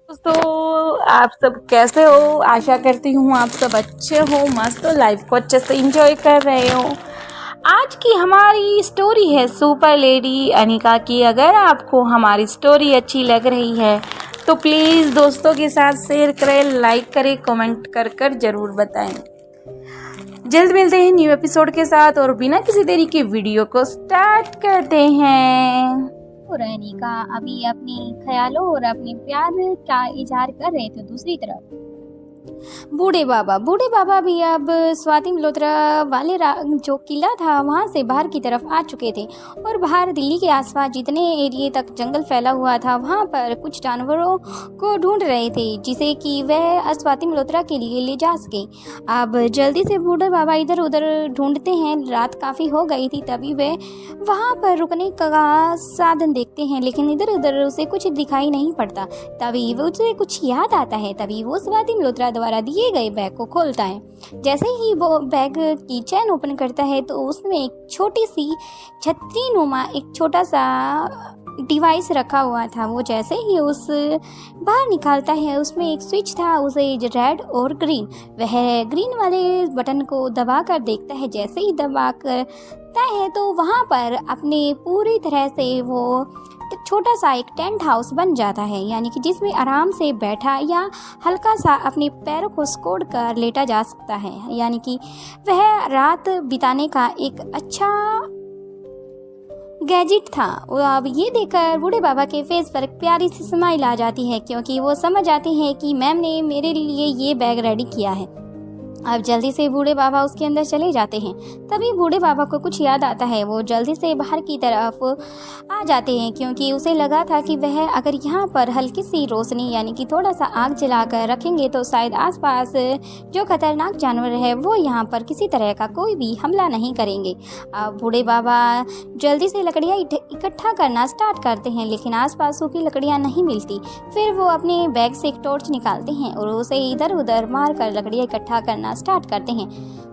दोस्तों, आप सब कैसे हो? आशा करती हूँ आप सब अच्छे हो, मस्त हो, लाइफ को अच्छे से एंजॉय कर रहे हो। आज की हमारी स्टोरी है सुपर लेडी अनिका की। अगर आपको हमारी स्टोरी अच्छी लग रही है तो प्लीज़ दोस्तों के साथ शेयर करें, लाइक करें, कमेंट कर कर ज़रूर बताएं। जल्द मिलते हैं न्यू एपिसोड के साथ और बिना किसी देरी के वीडियो को स्टार्ट करते हैं। और अनिका अभी अपने ख्यालों और अपने प्यार का इजहार कर रहे थे। दूसरी तरफ बूढ़े बाबा भी अब स्वाति मल्होत्रा वाले जो किला था वहां से बाहर की तरफ आ चुके थे और बाहर दिल्ली के आसपास जितने एरिया तक जंगल फैला हुआ था वहां पर कुछ जानवरों को ढूंढ रहे थे जिसे कि वह स्वाति मल्होत्रा के लिए ले जा सके। अब जल्दी से बूढ़े बाबा इधर उधर ढूंढते हैं। रात काफ़ी हो गई थी, तभी वे वहां पर रुकने का साधन देखते हैं, लेकिन इधर उधर उसे कुछ दिखाई नहीं पड़ता। तभी उसे कुछ याद आता है। तभी वो स्वाति मल्होत्रा द्वारा दिए गए बैग को खोलता है। जैसे ही वो बैग की चैन ओपन करता है तो उसमें एक छोटी सी छतरी नुमा एक छोटा सा डिवाइस रखा हुआ था। वो जैसे ही उस बाहर निकालता है उसमें एक स्विच था, उसे रेड और ग्रीन। वह ग्रीन वाले बटन को दबा कर देखता है। जैसे ही दबा करता है तो वहाँ पर अपने पूरी तरह से वो छोटा सा एक टेंट हाउस बन जाता है, यानी कि जिसमें आराम से बैठा या हल्का सा अपने पैरों को सिकोड़ कर लेटा जा सकता है, यानी कि वह रात बिताने का एक अच्छा गैजेट था। अब ये देखकर बूढ़े बाबा के फेस पर प्यारी सी स्माइल आ जाती है, क्योंकि वो समझ आते हैं कि मैम ने मेरे लिए ये बैग रेडी किया है। अब जल्दी से बूढ़े बाबा उसके अंदर चले जाते हैं। तभी बूढ़े बाबा को कुछ याद आता है। वो जल्दी से बाहर की तरफ आ जाते हैं, क्योंकि उसे लगा था कि वह अगर यहाँ पर हल्की सी रोशनी यानी कि थोड़ा सा आग जलाकर रखेंगे तो शायद आसपास जो खतरनाक जानवर है वो यहाँ पर किसी तरह का कोई भी हमला नहीं करेंगे। अब बूढ़े बाबा जल्दी से लकड़ियाँ इकट्ठा करना स्टार्ट करते हैं, लेकिन आसपास सूखी लकड़ियाँ नहीं मिलती। फिर वो अपने बैग से एक टॉर्च निकालते हैं और उसे इधर उधर मार कर लकड़ियाँ इकट्ठा करना स्टार्ट करते हैं।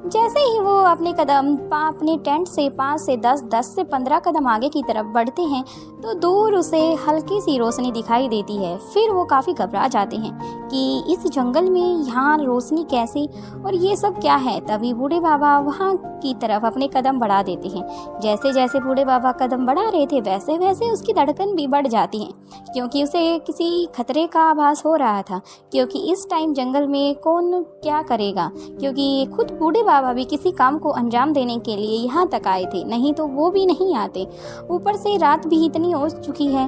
जैसे ही वो अपने कदम अपने टेंट से 5 से 10 से 15 कदम आगे की तरफ बढ़ते हैं तो दूर उसे हल्की सी रोशनी दिखाई देती है। फिर वो काफ़ी घबरा जाते हैं कि इस जंगल में यहाँ रोशनी कैसे और ये सब क्या है। तभी बूढ़े बाबा वहाँ की तरफ अपने कदम बढ़ा देते हैं। जैसे जैसे बूढ़े बाबा कदम बढ़ा रहे थे वैसे वैसे उसकी धड़कन भी बढ़ जाती है, क्योंकि उसे किसी खतरे का आभास हो रहा था। क्योंकि इस टाइम जंगल में कौन क्या करेगा, क्योंकि खुद बूढ़े बाबा भी किसी काम को अंजाम देने के लिए यहाँ तक आए थे, नहीं तो वो भी नहीं आते। ऊपर से रात भी इतनी हो चुकी है।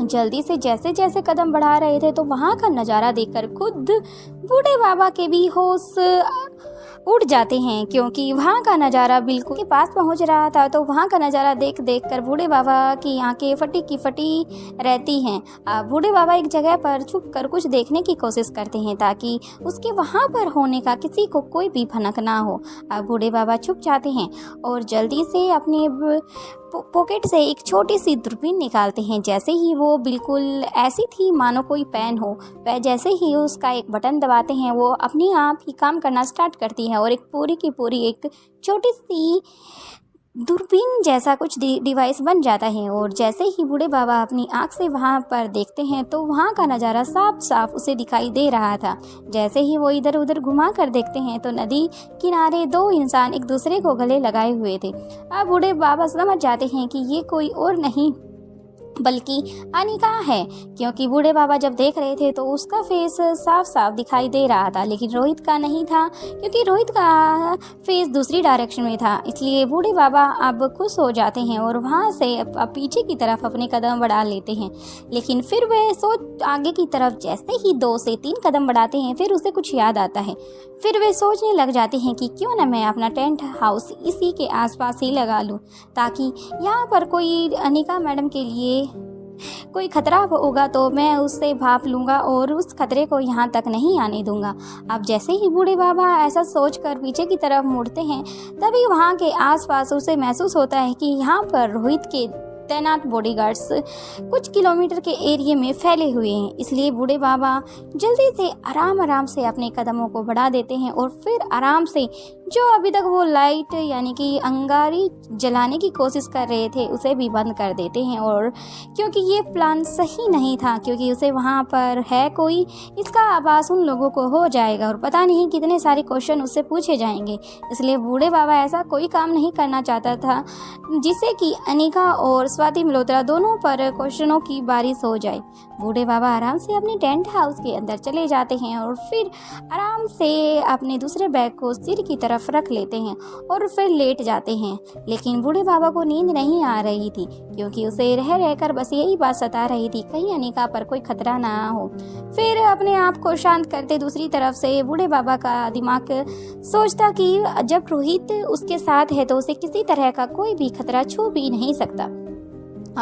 जल्दी से जैसे जैसे कदम बढ़ा रहे थे तो वहाँ का नज़ारा देखकर खुद बूढ़े बाबा के भी होश उड़ जाते हैं, क्योंकि वहाँ का नज़ारा बिल्कुल के पास पहुँच रहा था। तो वहाँ का नज़ारा देख देख कर बूढ़े बाबा की आंखें फटी की फटी रहती हैं। अब बूढ़े बाबा एक जगह पर छुप कर कुछ देखने की कोशिश करते हैं ताकि उसके वहाँ पर होने का किसी को कोई भी भनक ना हो। अब बूढ़े बाबा छुप जाते हैं और जल्दी से अपने पॉकेट से एक छोटी सी दूरबीन निकालते हैं। जैसे ही वो बिल्कुल ऐसी थी मानो कोई पेन हो, वह जैसे ही उसका एक बटन दबाते हैं वो अपने आप ही काम करना स्टार्ट करती है और एक पूरी की पूरी एक छोटी सी दूरबीन जैसा कुछ डिवाइस बन जाता है। और जैसे ही बूढ़े बाबा अपनी आँख से वहाँ पर देखते हैं तो वहाँ का नज़ारा साफ साफ उसे दिखाई दे रहा था। जैसे ही वो इधर उधर घुमा कर देखते हैं तो नदी किनारे 2 इंसान एक दूसरे को गले लगाए हुए थे। अब बूढ़े बाबा समझ जाते हैं कि ये कोई और नहीं बल्कि अनिका है, क्योंकि बूढ़े बाबा जब देख रहे थे तो उसका फेस साफ साफ दिखाई दे रहा था, लेकिन रोहित का नहीं था, क्योंकि रोहित का फेस दूसरी डायरेक्शन में था। इसलिए बूढ़े बाबा अब खुश हो जाते हैं और वहाँ से अब पीछे की तरफ अपने कदम बढ़ा लेते हैं। लेकिन फिर वह सोच आगे की तरफ जैसे ही 2 से 3 कदम बढ़ाते हैं फिर उसे कुछ याद आता है। फिर वे सोचने लग जाते हैं कि क्यों ना मैं अपना टेंट हाउस इसी के आसपास ही लगा लूं, ताकि यहाँ पर कोई अनिका मैडम के लिए कोई खतरा होगा तो मैं उससे भाप लूँगा और उस खतरे को यहाँ तक नहीं आने दूंगा। अब जैसे ही बूढ़े बाबा ऐसा सोचकर पीछे की तरफ मुड़ते हैं तभी वहाँ के आसपास उसे महसूस होता है कि यहाँ पर रोहित के तैनात बॉडीगार्ड्स कुछ किलोमीटर के एरिया में फैले हुए हैं। इसलिए बूढ़े बाबा जल्दी से आराम से अपने कदमों को बढ़ा देते हैं और फिर आराम से जो अभी तक वो लाइट यानी कि अंगारी जलाने की कोशिश कर रहे थे उसे भी बंद कर देते हैं। और क्योंकि ये प्लान सही नहीं था, क्योंकि उसे वहाँ पर है कोई, इसका आभास उन लोगों को हो जाएगा और पता नहीं कितने सारे क्वेश्चन उससे पूछे जाएंगे, इसलिए बूढ़े बाबा ऐसा कोई काम नहीं करना चाहता था जिससे कि अनिका और स्वाति मल्होत्रा दोनों पर क्वेश्चनों की बारिश हो जाए। बूढ़े बाबा आराम से अपने टेंट हाउस के अंदर चले जाते हैं और फिर आराम से अपने दूसरे बैग को सिर की तरफ रख लेते हैं और फिर लेट जाते हैं। लेकिन बूढ़े बाबा को नींद नहीं आ रही थी, क्योंकि उसे रह रहकर बस यही बात सता रही थी, कहीं अनिका पर कोई खतरा ना हो। फिर अपने आप को शांत करते दूसरी तरफ से बूढ़े बाबा का दिमाग सोचता कि जब रोहित उसके साथ है तो उसे किसी तरह का कोई भी खतरा छू भी नहीं सकता।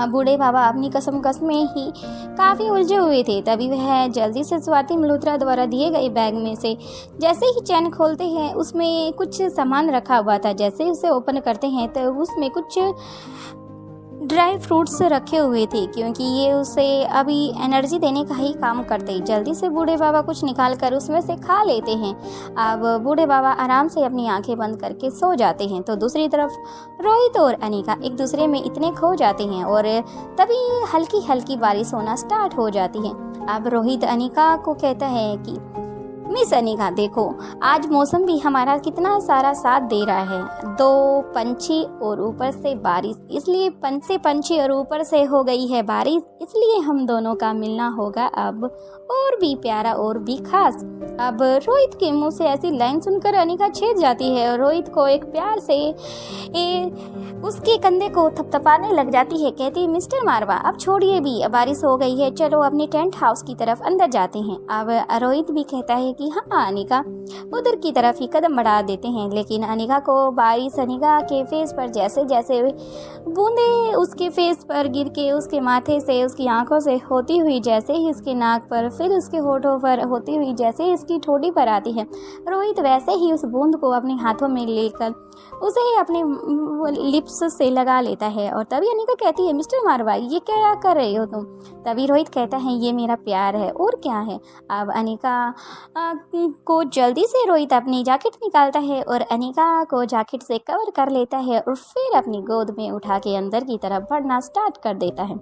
बूढ़े बाबा अपनी कसम में ही काफ़ी उलझे हुए थे। तभी वह जल्दी से स्वाति मल्होत्रा द्वारा दिए गए बैग में से जैसे ही चैन खोलते हैं उसमें कुछ सामान रखा हुआ था। जैसे ही उसे ओपन करते हैं तो उसमें कुछ ड्राई फ्रूट्स रखे हुए थे, क्योंकि ये उसे अभी एनर्जी देने का ही काम करते। जल्दी से बूढ़े बाबा कुछ निकाल कर उसमें से खा लेते हैं। अब बूढ़े बाबा आराम से अपनी आंखें बंद करके सो जाते हैं। तो दूसरी तरफ रोहित और अनिका एक दूसरे में इतने खो जाते हैं और तभी हल्की हल्की बारिश होना स्टार्ट हो जाती है। अब रोहित अनिका को कहता है कि मिस अनिका देखो, आज मौसम भी हमारा कितना सारा साथ दे रहा है। 2 पंछी और ऊपर से बारिश, इसलिए पंछी और ऊपर से हो गई है बारिश, इसलिए हम दोनों का मिलना होगा अब और भी प्यारा और भी खास। अब रोहित के मुंह से ऐसी लाइन सुनकर अनिका छेद जाती है और रोहित को एक प्यार से उसके कंधे को थपथपाने लग जाती है। कहती है मिस्टर मारवा अब छोड़िए भी, बारिश हो गई है, चलो अपने टेंट हाउस की तरफ अंदर जाते हैं। अब रोहित भी कहता है कि हाँ अनिका, उधर की तरफ ही कदम बढ़ा देते हैं। लेकिन अनिका को बारिश अनिका के फेस पर जैसे जैसे बूंदे उसके फेस पर गिर के उसके माथे से, उसकी आंखों से होती हुई जैसे ही उसके नाक पर, फिर उसके होठों पर होती हुई जैसे ही इसकी ठोड़ी पर आती है, रोहित वैसे ही उस बूंद को अपने हाथों में लेकर उसे अपने लिप्स से लगा लेता है। और तभी अनिका कहती है मिस्टर मारवा ये क्या कर रहे हो तुम? तभी रोहित कहता है ये मेरा प्यार है और क्या है। अब अनिका को जल्दी से रोहित अपनी जैकेट निकालता है और अनिका को जैकेट से कवर कर लेता है और फिर अपनी गोद में उठा के अंदर की तरफ बढ़ना स्टार्ट कर देता है।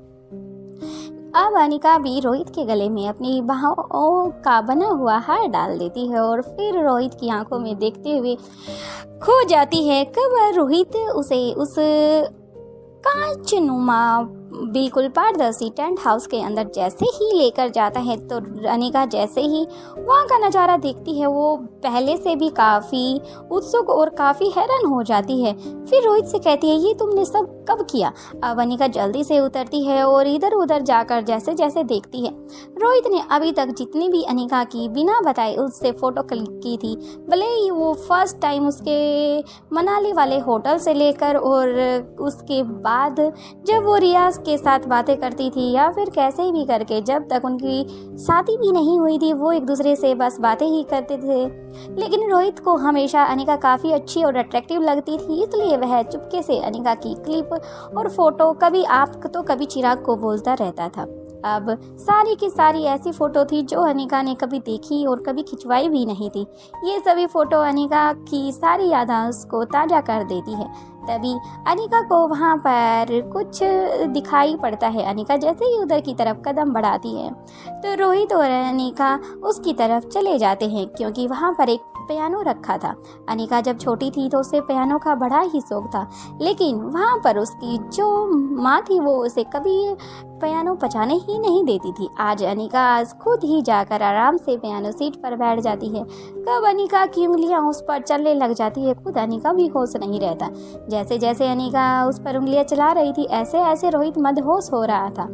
अब अनिका भी रोहित के गले में अपनी बाहों का बना हुआ हार डाल देती है और फिर रोहित की आंखों में देखते हुए खो जाती है। कब रोहित उसे उस कांचनुमा बिल्कुल पारदर्शी टेंट हाउस के अंदर जैसे ही लेकर जाता है तो अनिका जैसे ही वहाँ का नज़ारा देखती है वो पहले से भी काफ़ी उत्सुक और काफ़ी हैरान हो जाती है। फिर रोहित से कहती है ये तुमने सब कब किया? अब अनिका जल्दी से उतरती है और इधर उधर जाकर जैसे जैसे देखती है। रोहित ने अभी तक जितनी भी अनिका की बिना बताए उससे फ़ोटो क्लिक की थी, भले ही वो फर्स्ट टाइम उसके मनाली वाले होटल से लेकर और उसके बाद जब वो रियाज के साथ बातें करती थी या फिर कैसे भी करके जब तक उनकी शादी भी नहीं हुई थी वो एक दूसरे से बस बातें ही करते थे। लेकिन रोहित को हमेशा अनिका काफ़ी अच्छी और अट्रैक्टिव लगती थी, इसलिए वह चुपके से अनिका की क्लिप और फोटो कभी आप तो कभी चिराग को बोलता रहता था। अब सारी की सारी ऐसी फ़ोटो थी जो अनिका ने कभी देखी और कभी खिंचवाई भी नहीं थी। ये सभी फ़ोटो अनिका की सारी यादें उसको ताज़ा कर देती है। तभी अनिका को वहाँ पर कुछ दिखाई पड़ता है। अनिका जैसे ही उधर की तरफ कदम बढ़ाती है तो रोहित और अनिका उसकी तरफ चले जाते हैं, क्योंकि वहाँ पर एक पियानो रखा था। अनिका जब छोटी थी तो उसे पियानो का बड़ा ही शौक था, लेकिन वहाँ पर उसकी जो माँ थी वो उसे कभी पियानो बजाने ही नहीं देती थी। आज अनिका खुद ही जाकर आराम से पियानो सीट पर बैठ जाती है। कब अनिका की उंगलियां उस पर चलने लग जाती है खुद अनिका भी होश नहीं रहता। जैसे जैसे अनिका उस पर उंगलियां चला रही थी ऐसे ऐसे रोहित मदहोश हो रहा था।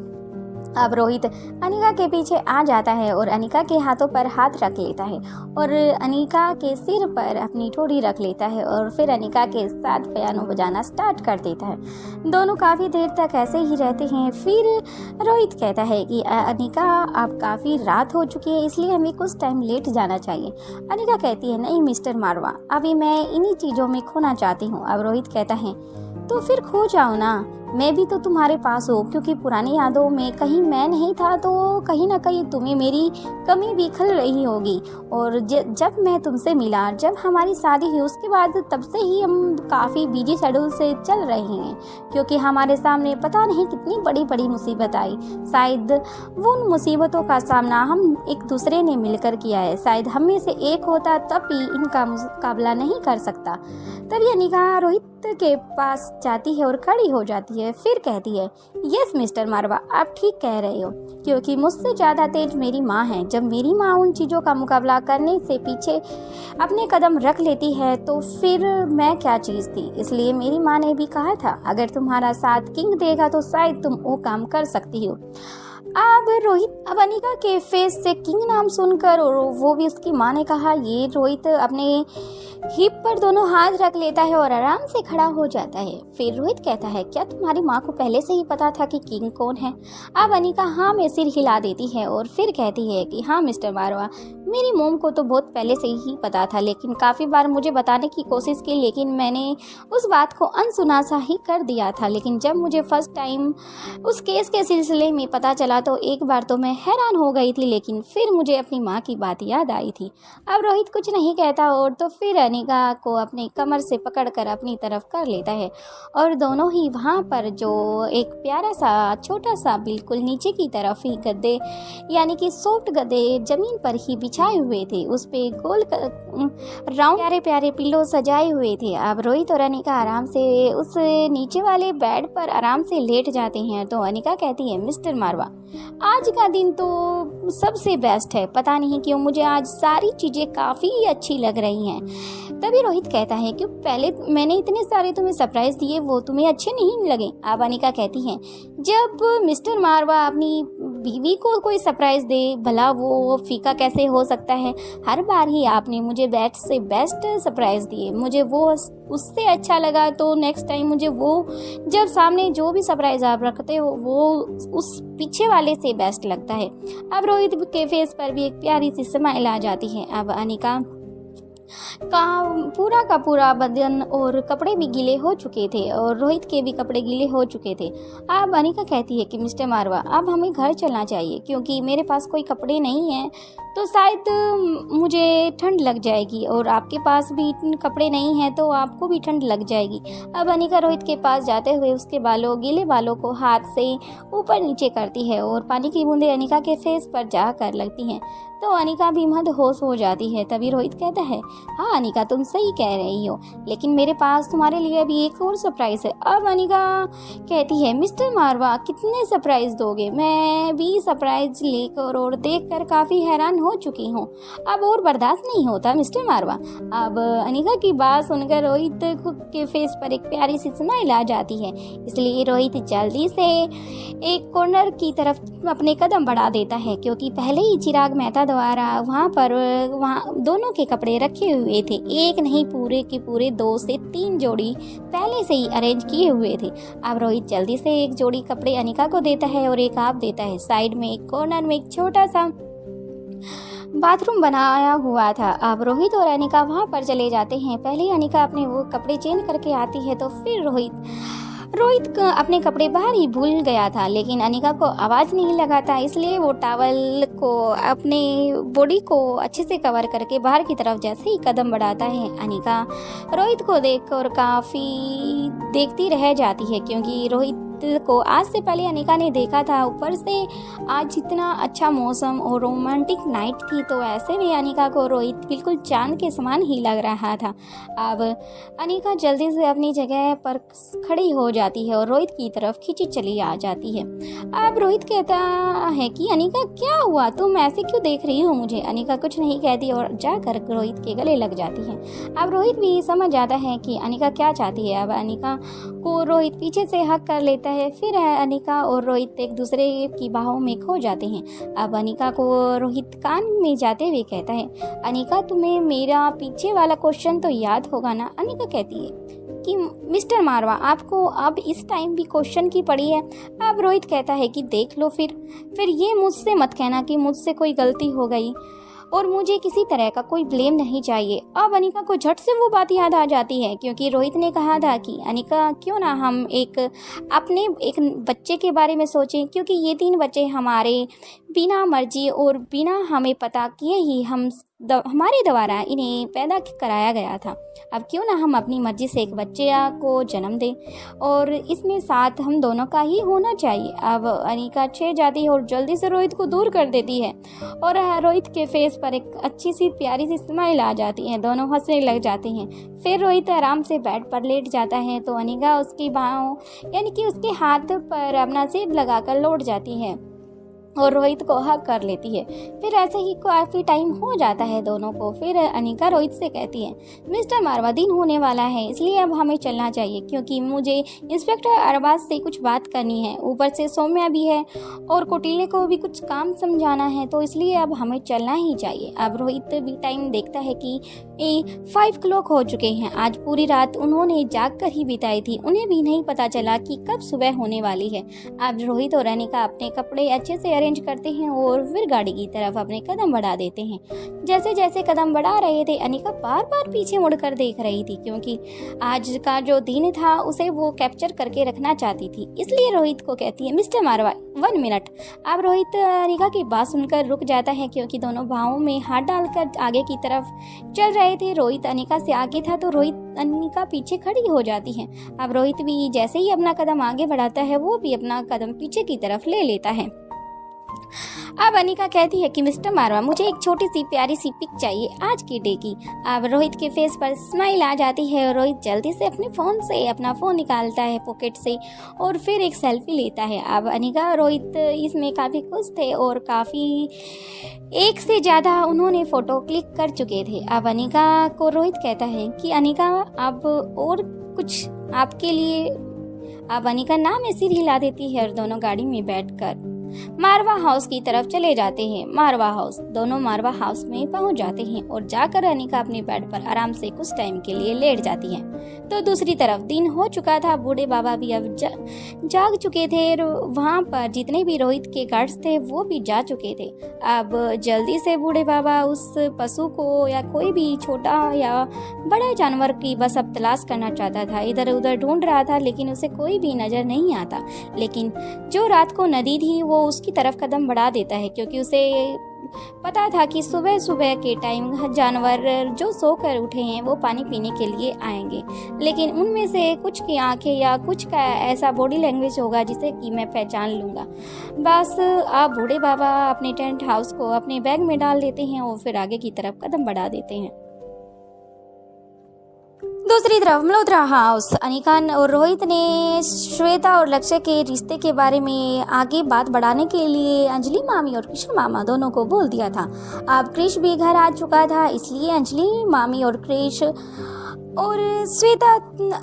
अब रोहित अनिका के पीछे आ जाता है और अनिका के हाथों पर हाथ रख लेता है और अनिका के सिर पर अपनी ठोड़ी रख लेता है और फिर अनिका के साथ पियानो बजाना स्टार्ट कर देता है। दोनों काफ़ी देर तक ऐसे ही रहते हैं। फिर रोहित कहता है कि अनिका अब काफ़ी रात हो चुकी है इसलिए हमें कुछ टाइम लेट जाना चाहिए। अनिका कहती है नहीं मिस्टर मारवा, अभी मैं इन्हीं चीज़ों में खोना चाहती हूँ। अब रोहित कहता है तो फिर खो जाओ ना, मैं भी तो तुम्हारे पास हूँ, क्योंकि पुरानी यादों में कहीं मैं नहीं था तो कहीं ना कहीं तुम्हें मेरी कमी भी खल रही होगी। और जब मैं तुमसे मिला, जब हमारी शादी हुई, उसके बाद तब से ही हम काफ़ी बिजी शेड्यूल से चल रहे हैं, क्योंकि हमारे सामने पता नहीं कितनी बड़ी बड़ी मुसीबत आई। शायद वो उन मुसीबतों का सामना हम एक दूसरे ने मिलकर किया है। शायद हम में से एक होता तब भी इनका मुकाबला नहीं कर सकता। तभी अनिका रोहित के पास जाती है और खड़ी हो जाती है, फिर कहती है, यस मिस्टर मारवा, आप ठीक कह रहे हो, क्योंकि मुझसे ज़्यादा तेज मेरी माँ है। जब मेरी माँ उन चीज़ों का मुकाबला करने से पीछे अपने कदम रख लेती है तो फिर मैं क्या चीज़ थी। इसलिए मेरी माँ ने भी कहा था, अगर तुम्हारा साथ किंग देगा तो शायद तुम वो काम कर सकती हो। अब अनिका के फेस से किंग नाम सुनकर, और वो भी उसकी माँ ने कहा, ये रोहित अपने हिप पर दोनों हाथ रख लेता है और आराम से खड़ा हो जाता है। फिर रोहित कहता है, क्या तुम्हारी माँ को पहले से ही पता था कि किंग कौन है? अब अनिका हाँ में सिर हिला देती है और फिर कहती है कि हाँ मिस्टर मारवा, मेरी मोम को तो बहुत पहले से ही पता था, लेकिन काफ़ी बार मुझे बताने की कोशिश की, लेकिन मैंने उस बात को अनसुना सा ही कर दिया था। लेकिन जब मुझे फर्स्ट टाइम उस केस के सिलसिले में पता चला तो एक बार तो मैं हैरान हो गई थी, लेकिन फिर मुझे अपनी माँ की बात याद आई थी। अब रोहित कुछ नहीं कहता और तो फिर अनिका को अपने कमर से पकड़कर अपनी तरफ कर लेता है और दोनों ही वहाँ पर जो एक प्यारा सा छोटा सा बिल्कुल नीचे की तरफ ही गद्दे, यानी कि सॉफ्ट गद्दे जमीन पर ही बिछाए हुए थे, उस पे गोल राउंड प्यारे प्यारे पिल्लो सजाए हुए थे। अब रोहित और अनिका आराम से उस नीचे वाले बेड पर आराम से लेट जाते हैं। तो अनिका कहती है, मिस्टर मारवा, आज का दिन तो सबसे बेस्ट है, पता नहीं क्यों मुझे आज सारी चीज़ें काफ़ी अच्छी लग रही हैं। तभी रोहित कहता है कि पहले मैंने इतने सारे तुम्हें सरप्राइज दिए, वो तुम्हें अच्छे नहीं लगे? अब अनिका कहती है, जब मिस्टर मारवा अपनी बीवी को कोई सरप्राइज दे, भला वो फीका कैसे हो सकता है? हर बार ही आपने मुझे बेस्ट से बेस्ट सरप्राइज दिए, मुझे वो उससे अच्छा लगा, तो नेक्स्ट टाइम मुझे वो जब सामने जो भी सरप्राइज आप रखते हो वो उस पीछे वाले से बेस्ट लगता है। अब रोहित के फेस पर भी एक प्यारी सी स्माइल आ जाती है। अब अनिका का पूरा बदन और कपड़े भी गीले हो चुके थे और रोहित के भी कपड़े गीले हो चुके थे। अब अनिका कहती है कि मिस्टर मारवा, अब हमें घर चलना चाहिए, क्योंकि मेरे पास कोई कपड़े नहीं हैं तो शायद मुझे ठंड लग जाएगी, और आपके पास भी कपड़े नहीं हैं तो आपको भी ठंड लग जाएगी। अब अनिका रोहित के पास जाते हुए उसके गीले बालों को हाथ से ऊपर नीचे करती है और पानी की बूंदें अनिका के फेस पर जाकर लगती हैं, तो अनिका भी मदहोश हो जाती है। तभी रोहित कहता है, हाँ अनिका, तुम सही कह रही हो, लेकिन मेरे पास तुम्हारे लिए अभी एक और सरप्राइज है। अब अनिका कहती है, मिस्टर मारवा, कितने सरप्राइज दोगे? मैं भी सरप्राइज लेकर और देखकर काफ़ी हैरान हो चुकी हूँ, अब और बर्दाश्त नहीं होता मिस्टर मारवा। अब अनिका की बात सुनकर रोहित के फेस पर एक प्यारी सी स्माइल आ जाती है, इसलिए रोहित जल्दी से एक कॉर्नर की तरफ अपने कदम बढ़ा देता है, क्योंकि पहले ही चिराग मेहता द्वारा वहाँ दोनों के कपड़े रखे हुए थे। एक नहीं, पूरे के पूरे 2 से 3 जोड़ी पहले से ही अरेंज किए हुए थे। अब रोहित जल्दी से एक जोड़ी कपड़े अनिका को देता है और एक आप देता है। साइड में एक कॉर्नर में एक छोटा सा बाथरूम बनाया हुआ था। अब रोहित और अनिका वहाँ पर चले जाते हैं। पहले अनिका अपने वो कपड़े चेंज करके आती है तो फिर रोहित अपने कपड़े बाहर ही भूल गया था, लेकिन अनिका को आवाज़ नहीं लगाता, इसलिए वो टॉवल को अपने बॉडी को अच्छे से कवर करके बाहर की तरफ जैसे ही कदम बढ़ाता है, अनिका रोहित को देखकर काफ़ी देखती रह जाती है, क्योंकि रोहित को आज से पहले अनिका ने देखा था। ऊपर से आज इतना अच्छा मौसम और रोमांटिक नाइट थी, तो ऐसे में अनिका को रोहित बिल्कुल चांद के समान ही लग रहा था। अब अनिका जल्दी से अपनी जगह पर खड़ी हो जाती है और रोहित की तरफ खींची चली आ जाती है। अब रोहित कहता है कि अनिका, क्या हुआ, तुम ऐसे क्यों देख रही हो मुझे? अनिका कुछ नहीं कहती और जाकर रोहित के गले लग जाती है। अब रोहित भी समझ जाता है कि अनिका क्या चाहती है। अब अनिका को रोहित पीछे से हक कर लेता है। फिर अनिका और रोहित एक दूसरे की बाहों में खो जाते हैं। अब अनिका को रोहित कान में जाते हुए कहता है, अनिका, तुम्हें मेरा पीछे वाला क्वेश्चन तो याद होगा ना? अनिका कहती है कि मिस्टर मारवा, आपको अब इस टाइम भी क्वेश्चन की पड़ी है? अब रोहित कहता है कि देख लो, फिर ये मुझसे मत कहना कि मुझसे कोई गलती हो गई। और मुझे किसी तरह का कोई ब्लेम नहीं चाहिए। अब अनिका को झट से वो बात याद आ जाती है क्योंकि रोहित ने कहा था कि अनिका क्यों ना हम अपने एक बच्चे के बारे में सोचें, क्योंकि ये 3 बच्चे हमारे बिना मर्जी और बिना हमें पता किए ही हमारे द्वारा इन्हें पैदा कराया गया था। अब क्यों ना हम अपनी मर्जी से एक बच्चे को जन्म दें और इसमें साथ हम दोनों का ही होना चाहिए। अब अनिका छेड़ जाती है और जल्दी से रोहित को दूर कर देती है और रोहित के फेस पर एक अच्छी सी प्यारी सी स्माइल आ जाती है। दोनों हंसने लग जाते हैं। फिर रोहित आराम से बेड पर लेट जाता है तो अनिका उसकी बाहों यानी कि उसके हाथ पर अपना सिर लगाकर लौट जाती है और रोहित को हग कर लेती है। फिर ऐसे ही काफ़ी टाइम हो जाता है दोनों को। फिर अनिका रोहित से कहती है, मिस्टर मारवा दिन होने वाला है इसलिए अब हमें चलना चाहिए क्योंकि मुझे इंस्पेक्टर अरबाज से कुछ बात करनी है। ऊपर से सौम्या भी है और कोटिले को भी कुछ काम समझाना है तो इसलिए अब हमें चलना ही चाहिए। अब रोहित भी टाइम देखता है कि 5 o'clock हो चुके हैं। आज पूरी रात उन्होंने जाग कर ही बिताई थी। उन्हें भी नहीं पता चला कि कब सुबह होने वाली है। अब रोहित और अनिका अपने कपड़े अच्छे से अरेंज करते हैं और फिर गाड़ी की तरफ अपने कदम बढ़ा देते हैं। जैसे जैसे कदम बढ़ा रहे थे अनिका बार बार पीछे मुड़कर देख रही थी क्योंकि आज का जो दिन था उसे वो कैप्चर करके रखना चाहती थी। इसलिए रोहित को कहती है, मिस्टर मारवा 1 मिनट। अब रोहित अनिका की बात सुनकर रुक जाता है क्योंकि दोनों बाहों में हाथ डालकर आगे की तरफ चल रहे थे। रोहित अनिका से आगे था तो रोहित अनिका पीछे खड़ी हो जाती है। अब रोहित भी जैसे ही अपना कदम आगे बढ़ाता है वो भी अपना कदम पीछे की तरफ ले लेता है। अब अनिका कहती है कि मिस्टर मारवा मुझे एक छोटी सी प्यारी सी पिक चाहिए आज की डे की। अब रोहित के फेस पर स्माइल आ जाती है और रोहित जल्दी से अपना फ़ोन निकालता है पॉकेट से और फिर एक सेल्फी लेता है। अब अनिका रोहित इसमें काफ़ी खुश थे और काफ़ी एक से ज़्यादा उन्होंने फ़ोटो क्लिक कर चुके थे। अब अनिका को रोहित कहता है कि अनिका अब और कुछ आपके लिए। अब अनिका नाम में सिर हिला देती है और दोनों गाड़ी में बैठकर मारवा हाउस की तरफ चले जाते हैं। मारवा हाउस दोनों मारवा हाउस में पहुंच जाते हैं और जाकर अनिका अपने बेड पर आराम से कुछ टाइम के लिए लेट जाती है। तो दूसरी तरफ दिन हो चुका था। बूढ़े बाबा भी अब जाग चुके थे। वहां पर जितने भी रोहित के गार्ड्स थे वो भी जा चुके थे। अब जल्दी से बूढ़े बाबा उस पशु को या कोई भी छोटा या बड़ा जानवर की बस अब तलाश करना चाहता था। इधर उधर ढूंढ रहा था लेकिन उसे कोई भी नजर नहीं आता। लेकिन जो रात को नदी थी वो उसकी तरफ कदम बढ़ा देता है क्योंकि उसे पता था कि सुबह सुबह के टाइम जानवर जो सोकर उठे हैं वो पानी पीने के लिए आएंगे। लेकिन उनमें से कुछ की आंखें या कुछ का ऐसा बॉडी लैंग्वेज होगा जिसे कि मैं पहचान लूँगा। बस अब बूढ़े बाबा अपने टेंट हाउस को अपने बैग में डाल देते हैं और फिर आगे की तरफ कदम बढ़ा देते हैं। दूसरी तरफ मल्होत्रा हाउस अनिका और रोहित ने श्वेता और लक्ष्य के रिश्ते के बारे में आगे बात बढ़ाने के लिए अंजलि मामी और कृष्ण मामा दोनों को बोल दिया था। अब क्रिश भी घर आ चुका था इसलिए अंजलि मामी और क्रिश और श्वेता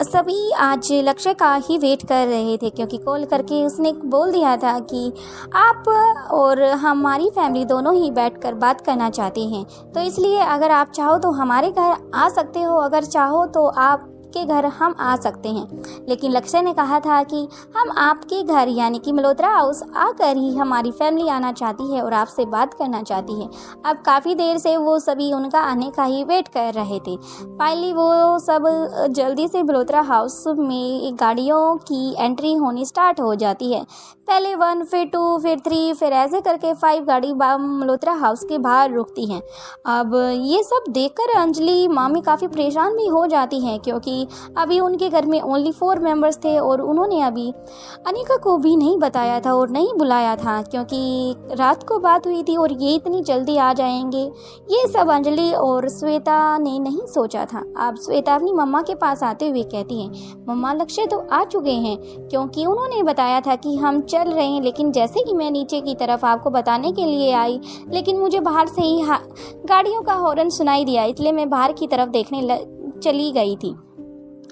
सभी आज लक्ष्य का ही वेट कर रहे थे क्योंकि कॉल करके उसने बोल दिया था कि आप और हमारी फैमिली दोनों ही बैठकर बात करना चाहते हैं। तो इसलिए अगर आप चाहो तो हमारे घर आ सकते हो, अगर चाहो तो आप के घर हम आ सकते हैं। लेकिन लक्ष्य ने कहा था कि हम आपके घर यानी कि मल्होत्रा हाउस आकर ही हमारी फैमिली आना चाहती है और आपसे बात करना चाहती है। अब काफ़ी देर से वो सभी उनका आने का ही वेट कर रहे थे। फाइनली वो सब जल्दी से मल्होत्रा हाउस में गाड़ियों की एंट्री होनी स्टार्ट हो जाती है। पहले 1 फिर 2 फिर 3 फिर ऐसे करके 5 गाड़ी मल्होत्रा हाउस के बाहर रुकती हैं। अब ये सब देखकर अंजलि मामी काफ़ी परेशान भी हो जाती हैं क्योंकि अभी उनके घर में ओनली 4 मेंबर्स थे और उन्होंने अभी अनिका को भी नहीं बताया था और नहीं बुलाया था क्योंकि रात को बात हुई थी और ये इतनी जल्दी आ जाएंगे। ये सब अंजलि और श्वेता ने नहीं सोचा था। अब श्वेता अपनी मम्मा के पास आते हुए कहती है, मम्मा लक्ष्य तो आ चुके हैं क्योंकि उन्होंने बताया था कि हम चल रहे हैं। लेकिन जैसे कि मैं नीचे की तरफ आपको बताने के लिए आई लेकिन मुझे बाहर से ही गाड़ियों का हॉर्न सुनाई दिया इसलिए मैं बाहर की तरफ देखने चली गई थी।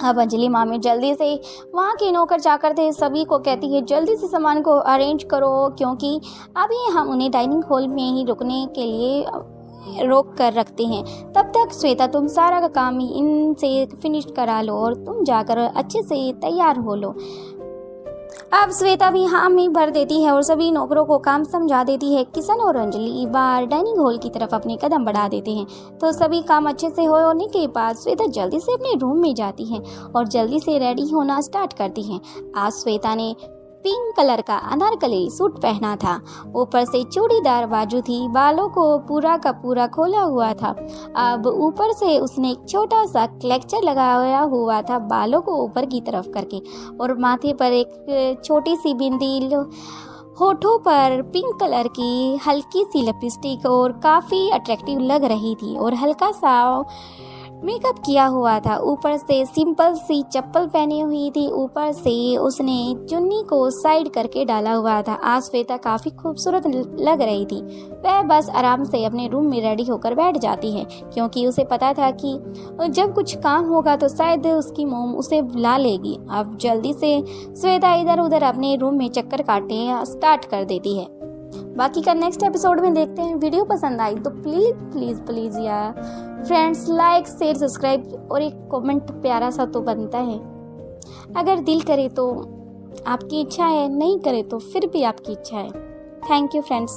अब अंजलि मामी जल्दी से वहाँ के नौकर चाकर थे सभी को कहती है जल्दी से सामान को अरेंज करो क्योंकि अभी हम उन्हें डाइनिंग हॉल में ही रुकने के लिए रोक कर रखते हैं। तब तक श्वेता तुम सारा का काम इनसे फिनिश करा लो और तुम जाकर अच्छे से तैयार हो लो। अब श्वेता भी हामी भर देती है और सभी नौकरों को काम समझा देती है। किशन और अंजलि बाहर डाइनिंग हॉल की तरफ अपने कदम बढ़ा देते हैं। तो सभी काम अच्छे से होने के बाद श्वेता जल्दी से अपने रूम में जाती है और जल्दी से रेडी होना स्टार्ट करती है। आज श्वेता ने पिंक कलर का अनारकली सूट पहना था, ऊपर से चूड़ीदार बाजू थी, बालों को पूरा का पूरा खोला हुआ था। अब ऊपर से उसने एक छोटा सा क्लेचर लगाया हुआ था बालों को ऊपर की तरफ करके, और माथे पर एक छोटी सी बिंदी, होठों पर पिंक कलर की हल्की सी लिपस्टिक और काफ़ी अट्रैक्टिव लग रही थी और हल्का सा मेकअप किया हुआ था। ऊपर से सिंपल सी चप्पल पहनी हुई थी, ऊपर से उसने चुन्नी को साइड करके डाला हुआ था। आज श्वेता काफ़ी खूबसूरत लग रही थी। वह बस आराम से अपने रूम में रेडी होकर बैठ जाती है, क्योंकि उसे पता था कि जब कुछ काम होगा तो शायद उसकी मोम उसे बुला लेगी। अब जल्दी से श्वेता इधर उधर अपने रूम में चक्कर काटने स्टार्ट कर देती है। बाकी का नेक्स्ट एपिसोड में देखते हैं। वीडियो पसंद आई तो प्लीज़ प्लीज़ प्लीज़ यार फ्रेंड्स लाइक शेयर सब्सक्राइब और एक कमेंट प्यारा सा तो बनता है। अगर दिल करे तो आपकी इच्छा है, नहीं करे तो फिर भी आपकी इच्छा है। Thank you friends.